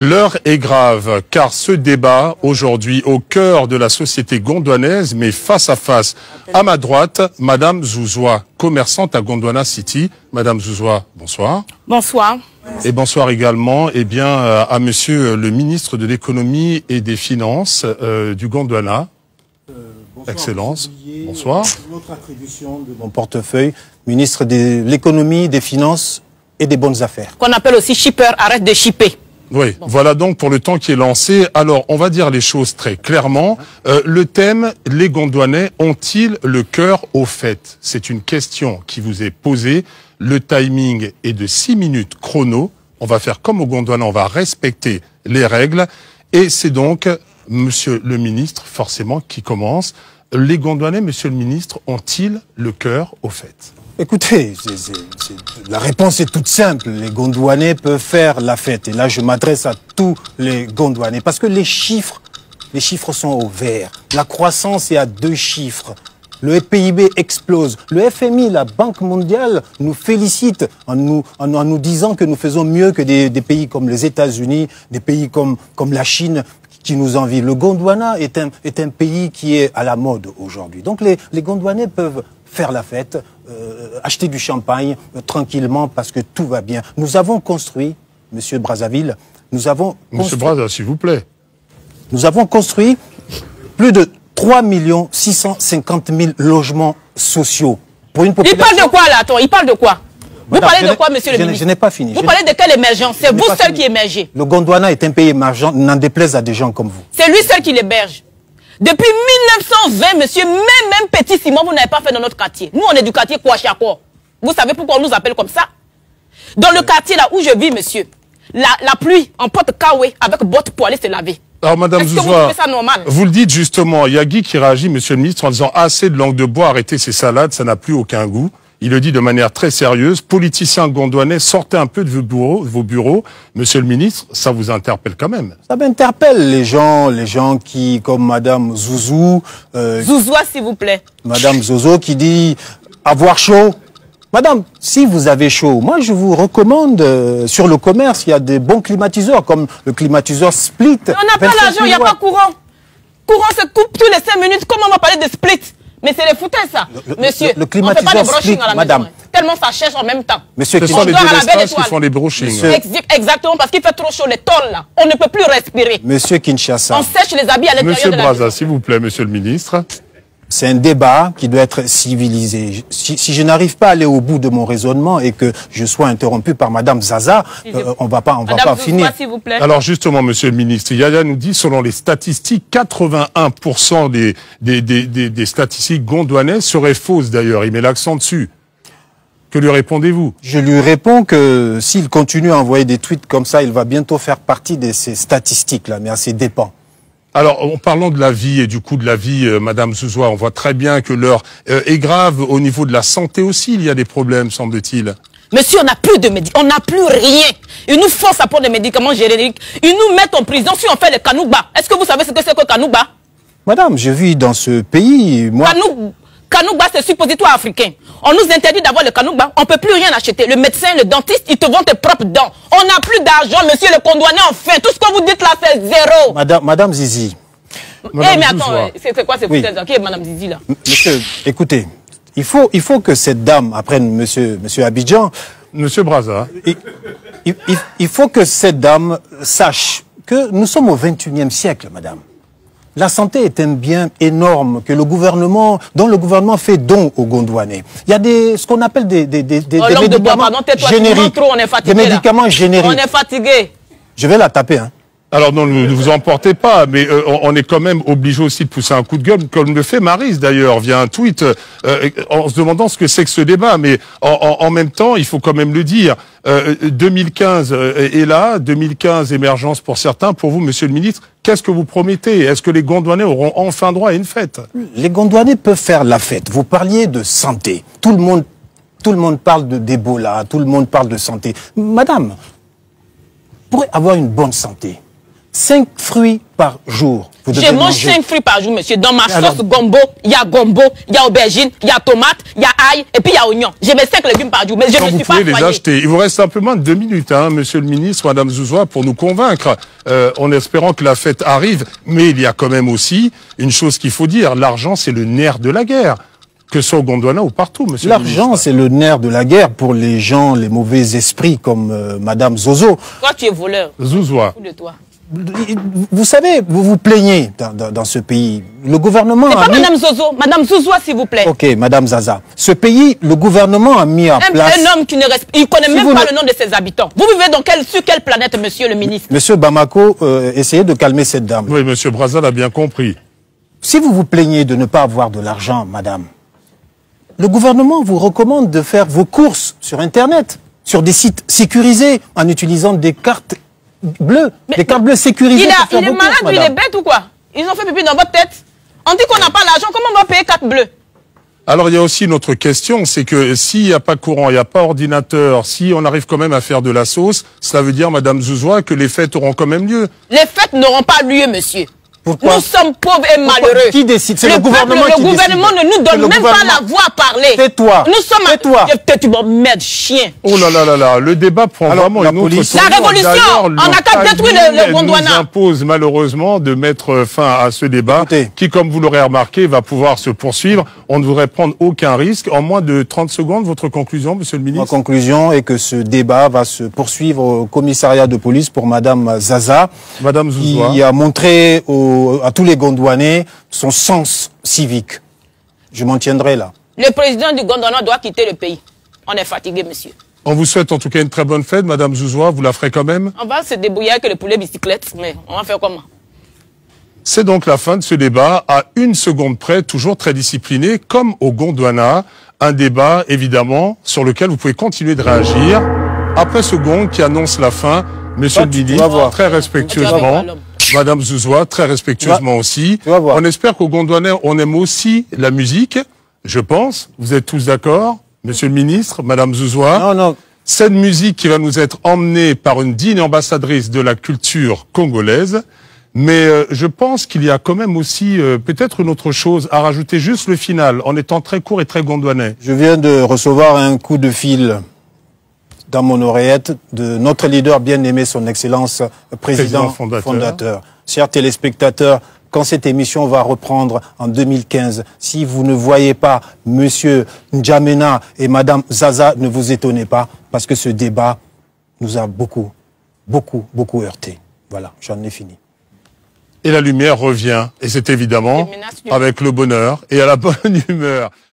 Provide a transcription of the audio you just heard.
L'heure est grave, car ce débat, aujourd'hui, au cœur de la société gondouanaise, met face à face. À ma droite, Madame Zouzoua, commerçante à Gondwana City. Madame Zouzoua, bonsoir. Bonsoir. Et bonsoir également à Monsieur le ministre de l'économie et des finances du Gondwana. Bonsoir, Excellence. Bonsoir. Notre attribution de mon portefeuille, ministre de l'économie, des finances et des bonnes affaires. Qu'on appelle aussi shipper, arrête de shipper. Oui, voilà donc pour le temps qui est lancé. Alors, on va dire les choses très clairement. Le thème, les Gondwanais ont-ils le cœur au fait? C'est une question qui vous est posée. Le timing est de 6 minutes chrono. On va faire comme au Gondwana, on va respecter les règles. Et c'est donc Monsieur le ministre, forcément, qui commence. Les Gondwanais, Monsieur le ministre, ont-ils le cœur au fait? Écoutez, la réponse est toute simple. Les Gondwanais peuvent faire la fête. Et là, je m'adresse à tous les Gondwanais. Parce que les chiffres sont au vert. La croissance est à 2 chiffres. Le PIB explose. Le FMI, la Banque mondiale, nous félicite en nous disant que nous faisons mieux que des pays comme les États-Unis, des pays comme la Chine qui nous envient. Le Gondwana est un pays qui est à la mode aujourd'hui. Donc les Gondwanais peuvent faire la fête, acheter du champagne tranquillement parce que tout va bien. Nous avons construit, Monsieur Brazzaville, Monsieur Brazza, s'il vous plaît. Nous avons construit plus de 3 650 000 logements sociaux. Pour une population... Il parle de quoi là, attends, il parle de quoi? Vous parlez de quoi, monsieur le ministre? Je n'ai pas fini. Vous parlez de quelle émergence? C'est vous seul qui émergez. Le Gondwana est un pays émergent, n'en déplaise à des gens comme vous. C'est lui seul qui l'héberge. Depuis 1920, monsieur, même petit Simon, vous n'avez pas fait dans notre quartier. Nous, on est du quartier Kouachako. Vous savez pourquoi on nous appelle comme ça? Dans le quartier là où je vis, monsieur, la pluie emporte Kawé avec bottes pour aller se laver. Alors, Madame Zouzoua, vous le dites justement, il y a Guy qui réagit, Monsieur le ministre, en disant assez de langue de bois, arrêtez ces salades, ça n'a plus aucun goût. Il le dit de manière très sérieuse. Politiciens gondwanais, sortez un peu de vos bureaux. Monsieur le ministre, ça vous interpelle quand même. Ça m'interpelle, les gens qui, comme Madame Zouzou... Zouzoua, s'il vous plaît. Madame Zozo qui dit avoir chaud. Madame, si vous avez chaud, moi je vous recommande, sur le commerce, il y a des bons climatiseurs, comme le climatiseur Split. Mais on n'a pas l'argent, il n'y a pas courant. Courant se coupe tous les 5 minutes. Comment on va parler de Split? Mais c'est les foutaises, ça. Monsieur, le climatiseur on ne fait pas de brushing à la madame. maison. Tellement ça cherche en même temps. Monsieur, ce sont les délestages qui font les brushings. Exactement, parce qu'il fait trop chaud, les tôles, là. On ne peut plus respirer. Monsieur Kinshasa. On sèche les habits à l'intérieur de la Monsieur maison. Brazza, s'il vous plaît, Monsieur le ministre. C'est un débat qui doit être civilisé. Si je n'arrive pas à aller au bout de mon raisonnement et que je sois interrompu par Madame Zaza, on va pas finir. Vous plaît. Alors justement, Monsieur le ministre, Yaya nous dit, selon les statistiques, 81% des statistiques gondwanaises seraient fausses d'ailleurs. Il met l'accent dessus. Que lui répondez-vous? Je lui réponds que s'il continue à envoyer des tweets comme ça, il va bientôt faire partie de ces statistiques-là, mais à ses dépens. Alors, en parlant de la vie et du coût de la vie, Madame Zouzoua, on voit très bien que l'heure est grave. Au niveau de la santé aussi, il y a des problèmes, semble-t-il. Monsieur, on n'a plus de médicaments, on n'a plus rien. Ils nous forcent à prendre des médicaments génériques. Ils nous mettent en prison si on fait le kanouba. Est-ce que vous savez ce que c'est que kanouba? Madame, je vis dans ce pays, moi... Kanouba, c'est suppositoire africain. On nous interdit d'avoir le kanouba. On ne peut plus rien acheter. Le médecin, le dentiste, ils te vendent tes propres dents. On n'a plus d'argent, monsieur le Gondwanais, enfin. Tout ce que vous dites là, c'est zéro. Madame Zizi. Eh, mais attends, c'est quoi ces foutaises là? Qui est Madame Zizi là? Monsieur, écoutez, il faut que cette dame apprenne, monsieur Abidjan. Monsieur Brazza. Il faut que cette dame sache que nous sommes au 21e siècle, madame. La santé est un bien énorme que dont le gouvernement fait don aux Gondwanais. Il y a ce qu'on appelle des médicaments génériques. Des médicaments génériques. On est fatigué. Je vais la taper, hein. Alors non, ne vous emportez pas, mais on est quand même obligé aussi de pousser un coup de gueule, comme le fait Maryse d'ailleurs, via un tweet, en se demandant ce que c'est que ce débat. Mais en même temps, il faut quand même le dire, 2015 est là, 2015 émergence pour certains. Pour vous, Monsieur le ministre, qu'est-ce que vous promettez? Est-ce que les Gondwanais auront enfin droit à une fête? Les Gondwanais peuvent faire la fête. Vous parliez de santé. Tout le monde parle d'Ebola, tout le monde parle de santé. Madame, pour avoir une bonne santé, 5 fruits par jour. Je mange 5 fruits par jour, monsieur. Dans ma sauce gombo, il y a aubergine, il y a tomate, il y a ail et puis il y a oignon. Je mets 5 légumes par jour, mais je ne suis pas foyer. Vous pouvez les acheter. Il vous reste simplement 2 minutes, hein, monsieur le ministre, madame Zouzoua, pour nous convaincre, en espérant que la fête arrive. Mais il y a quand même aussi une chose qu'il faut dire. L'argent, c'est le nerf de la guerre. Que ce soit au Gondwana ou partout, monsieur le ministre. L'argent, c'est le nerf de la guerre pour les gens, les mauvais esprits comme madame Zozo. Toi, tu es voleur. Zouzoua. De toi. Vous savez, vous vous plaignez dans ce pays. Le gouvernement a mis... Madame Zozo, Madame Zouzoua, s'il vous plaît. Ok, Madame Zaza. Ce pays, le gouvernement a mis en place... Un homme qui ne respecte... Il ne connaît même pas le nom de ses habitants. Vous vivez sur quelle planète, monsieur le ministre? Monsieur Bamako, essayez de calmer cette dame. Oui, monsieur Brazza l'a bien compris. Si vous vous plaignez de ne pas avoir de l'argent, madame, le gouvernement vous recommande de faire vos courses sur Internet, sur des sites sécurisés, en utilisant des cartes bleues, des cartes bleues sécurisées. Il est malade, il est bête ou quoi? Ils ont fait pipi dans votre tête. On dit qu'on n'a pas l'argent, comment on va payer cartes bleues? Alors, il y a aussi une autre question, c'est que s'il n'y a pas courant, il n'y a pas ordinateur, si on arrive quand même à faire de la sauce, cela veut dire, madame Zouzoua, que les fêtes auront quand même lieu. Les fêtes n'auront pas lieu, monsieur. Pourquoi? Nous sommes pauvres et malheureux. Qui décide? C'est le gouvernement qui décide. Le gouvernement ne nous donne même pas la voix à parler. Tais-toi. Nous sommes Tais-toi. Tu merde, chien. Oh là là là là, le débat prend vraiment une autre tournure. La révolution, on n'a qu'à détruire le Gondwana. Nous impose malheureusement de mettre fin à ce débat qui, comme vous l'aurez remarqué, va pouvoir se poursuivre. On ne voudrait prendre aucun risque. En moins de 30 secondes, votre conclusion, monsieur le ministre? Ma conclusion est que ce débat va se poursuivre au commissariat de police pour madame Zaza. Madame Zouzoua. Qui a montré à tous les Gondwanais son sens civique. Je m'en tiendrai là. Le président du Gondwana doit quitter le pays. On est fatigué, monsieur. On vous souhaite en tout cas une très bonne fête, madame Zouzoua. Vous la ferez quand même? On va se débrouiller avec le poulet bicyclette, mais on va faire comment? C'est donc la fin de ce débat, à 1 seconde près, toujours très discipliné, comme au Gondwana. Un débat, évidemment, sur lequel vous pouvez continuer de réagir. Après ce gong qui annonce la fin, monsieur le ministre, très respectueusement, madame Zouzoua, très respectueusement aussi. On espère qu'au Gondwanais, on aime aussi la musique, je pense. Vous êtes tous d'accord, monsieur le ministre, madame Zouzoua? Non, non. Cette musique qui va nous être emmenée par une digne ambassadrice de la culture congolaise. Mais je pense qu'il y a quand même aussi peut-être une autre chose à rajouter, juste le final, en étant très court et très gondwanais. Je viens de recevoir un coup de fil dans mon oreillette de notre leader bien-aimé, son Excellence, président fondateur. Chers téléspectateurs, quand cette émission va reprendre en 2015, si vous ne voyez pas Monsieur N'Djamena et Madame Zaza, ne vous étonnez pas, parce que ce débat nous a beaucoup heurté. Voilà, j'en ai fini. Et la lumière revient, et c'est évidemment avec le bonheur et à la bonne humeur.